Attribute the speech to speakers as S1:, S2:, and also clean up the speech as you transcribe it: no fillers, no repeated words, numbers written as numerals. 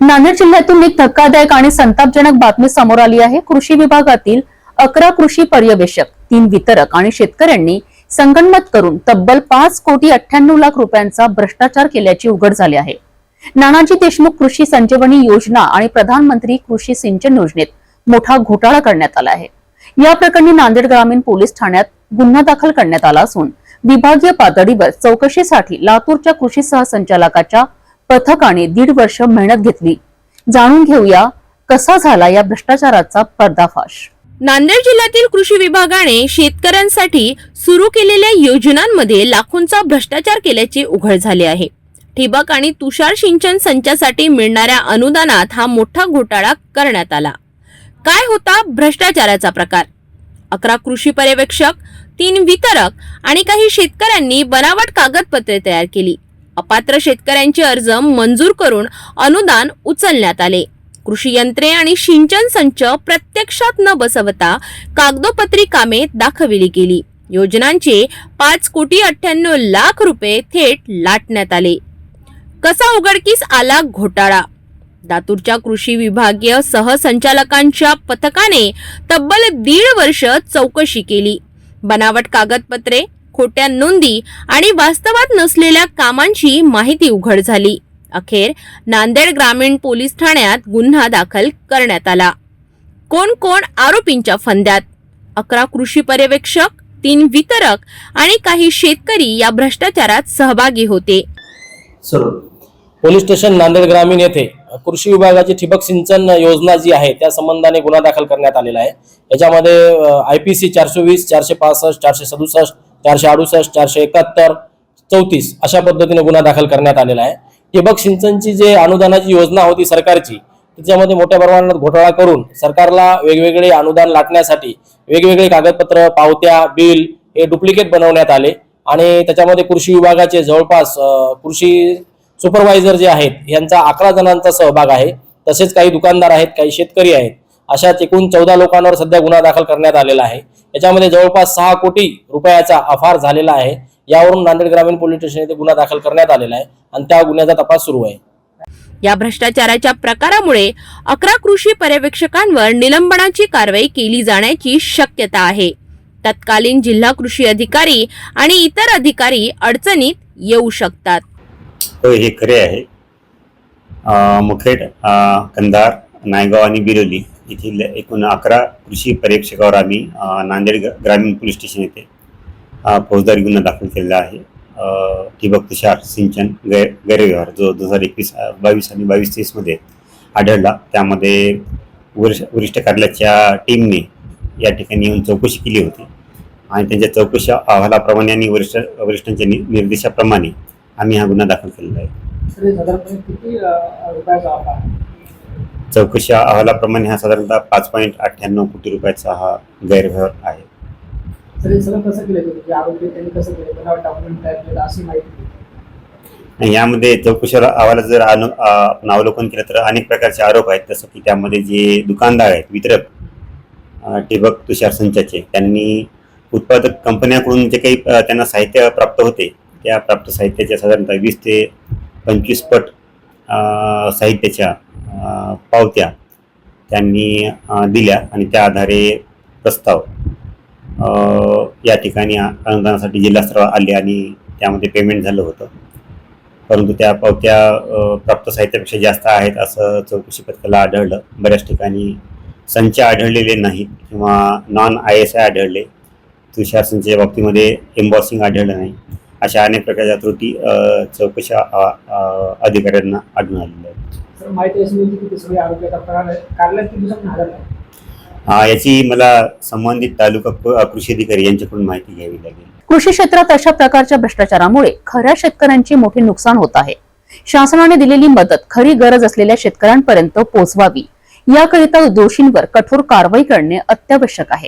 S1: नांदेड जिल्ह्यातून एक धक्कादायक आणि संतापजनक बातमी समोर आली आहे। कृषी विभागातील 11 कृषी पर्यवेक्षक, 3 वितरक आणि शेतकऱ्यांनी संगनमत करून तब्बल 5,98,00,000 रुपयांचा भ्रष्टाचार केल्याचे उघड झाले आहे। नानाजी देशमुख कृषी संजीवनी योजना आणि प्रधानमंत्री कृषी सिंचन योजनेत मोठा घोटाळा करण्यात आला आहे। या प्रकरणी नांदेड ग्रामीण पोलीस ठाण्यात गुन्हा दाखल करण्यात आला असून विभागीय पातळीवर चौकशीसाठी लातूरच्या कृषी सहसंचालकाच्या पथकाने 1.5 वर्ष मेहनत घेतली। जाणून घेऊया कसा झाला या भ्रष्टाचाराचा पर्दाफाश।
S2: नांदेड जिल्ह्यातील कृषी विभागाने शेतकऱ्यांसाठी सुरू केलेल्या योजनांमध्ये लाखोंचा भ्रष्टाचार केल्याचे उघड झाले आहे। ठिबक आणि तुषार सिंचन संचासाठी मिळणाऱ्या अनुदानात हा मोठा घोटाळा करण्यात आला। काय होता भ्रष्टाचाराचा प्रकार? 11 कृषी पर्यवेक्षक, 3 वितरक आणि काही शेतकऱ्यांनी बनावट कागदपत्रे तयार केली। अपात्र शेतकऱ्यांचे अर्ज मंजूर करून अनुदान उचलण्यात आले। कृषी यंत्रे आणि सिंचन संच प्रत्यक्षात न बसवता कागदोपत्री कामे दाखविली गेली। योजनांचे 5,98,00,000 रुपये थेट लाटण्यात आले। कसा उघडकीस आला घोटाळा? लातूरच्या कृषी विभागीय सहसंचालकांच्या पथकाने तब्बल 1.5 वर्ष चौकशी केली। बनावट कागदपत्रे, खोट्या नोंदी आणि वास्तवात नसलेल्या कामांची माहिती उघड झाली। अखेर नांदेड ग्रामीण पोलीस ठाण्यात गुन्हा दाखल करण्यात आला। कोण कोण आरोपींच्या फंद्यात? 11 कृषी पर्यवेक्षक, 3 वितरक आणि काही शेतकरी या भ्रष्टाचारात सहभागी होते।
S3: पोलीस स्टेशन नांदेड ग्रामीण येथे कृषी विभागाची ठिबक सिंचन योजना जी आहे त्या संबंधाने गुन्हा दाखल करण्यात आलेला आहे। याच्यामध्ये IPC 420, 465, 467, 468, 471, 34 अशा पद्धतीने गुन्हा दाखल करण्यात आलेला आहे। ठिबक सिंचनची जे अनुदानाची योजना होती सरकारची, त्याच्यामध्ये मोठ्या प्रमाणात घोटाळा करून सरकारला वेगवेगळे अनुदान लाटण्यासाठी वेगवेगळे कागदपत्र, पावत्या, बिल हे डुप्लिकेट बनवण्यात आले आणि त्याच्यामध्ये कृषी विभागाचे जवळपास कृषी सुपरवायझर जे आहेत यांचा 11 जणांचा सहभाग आहे। तसेच काही दुकानदार आहेत, काही शेतकरी आहेत, अशा एकूण 14 लोकांवर सध्या गुन्हा दाखल करण्यात आलेला आहे। याच्यामध्ये जवळपास 6 कोटी रुपयाचा अफार झालेला आहे। यावरून नांदेड ग्रामीण पोलीस स्टेशन येथे गुन्हा दाखल करण्यात आलेला आहे आणि त्या गुन्ह्याचा तपास सुरू आहे।
S2: या भ्रष्टाचाराच्या प्रकारामुळे 11 कृषी पर्यवेक्षकांवर निलंबनाची कारवाई केली जाण्याची शक्यता आहे। तत्कालीन जिल्हा कृषी अधिकारी आणि इतर अधिकारी अडचणीत येऊ शकतात।
S4: हे खरे आहे। मुखेड, कंधार, नायगाव आणि बिरोली येथील एकूण 11 कृषी पर्यवेक्षकावर आम्ही नांदेड ग्रामीण पोलीस स्टेशन येथे फौजदारी गुन्हा दाखल केलेला आहे। ठिबक तुषार सिंचन गैरव्यवहार जो 2021, 22 आणि 22-23 मध्ये आढळला, त्यामध्ये वरिष्ठ कार्यालयाच्या टीमने या ठिकाणी येऊन चौकशी केली होती आणि त्यांच्या चौकशी अहवालाप्रमाणे आणि वरिष्ठांच्या निर्देशाप्रमाणे आम्ही हा गुन्हा दाखल केलेला आहे। चौकशी अहवालाप्रमाणे हा साधारणतः 5.98 कोटी रुपयाचा हा गैरव्यवहार आहे। यामध्ये चौकशी अहवालात जर आपण अवलोकन केलं तर अनेक प्रकारचे आरोप आहेत। जसं की त्यामध्ये जे दुकानदार आहेत, वितरक ठिबक तुषार संचाचे, त्यांनी उत्पादक कंपन्यांकडून जे काही त्यांना साहित्य प्राप्त होते त्या प्राप्त साहित्याच्या साधारणतः 20 ते 25 पट साहित्याच्या पावत्या त्यांनी दिल्या आणि त्या आधारे प्रस्ताव या ठिकाणी अनुदानासाठी जिल्हास्तरावर आले आणि त्यामध्ये पेमेंट झालं होतं। परंतु त्या पावत्या प्राप्त साहित्यापेक्षा जास्त आहेत असं चौकशी पथकाला आढळलं। बऱ्याच ठिकाणी संच आढळलेले नाहीत किंवा नॉन ISI आढळले। तुषार संचच्या बाबतीमध्ये एम्बॉसिंग आढळलं नाही। अशा अनेक प्रकारच्या त्रुटी चौकशी अधिकाऱ्यांना आढळून आलेल्या आहेत। याची मला संबंधित तालुका कृषी अधिकारी यांच्याकडून माहिती घ्यावी लागेल।
S1: कृषी क्षेत्रात अशा प्रकारच्या भ्रष्टाचारामुळे खऱ्या शेतकऱ्यांचे मोठे नुकसान होत आहे। शासनाने दिलेली मदत खरी गरज असलेल्या शेतकऱ्यांपर्यंत पोहोचवावी, याकरिता दोषींवर कठोर कारवाई करणे अत्यावश्यक आहे।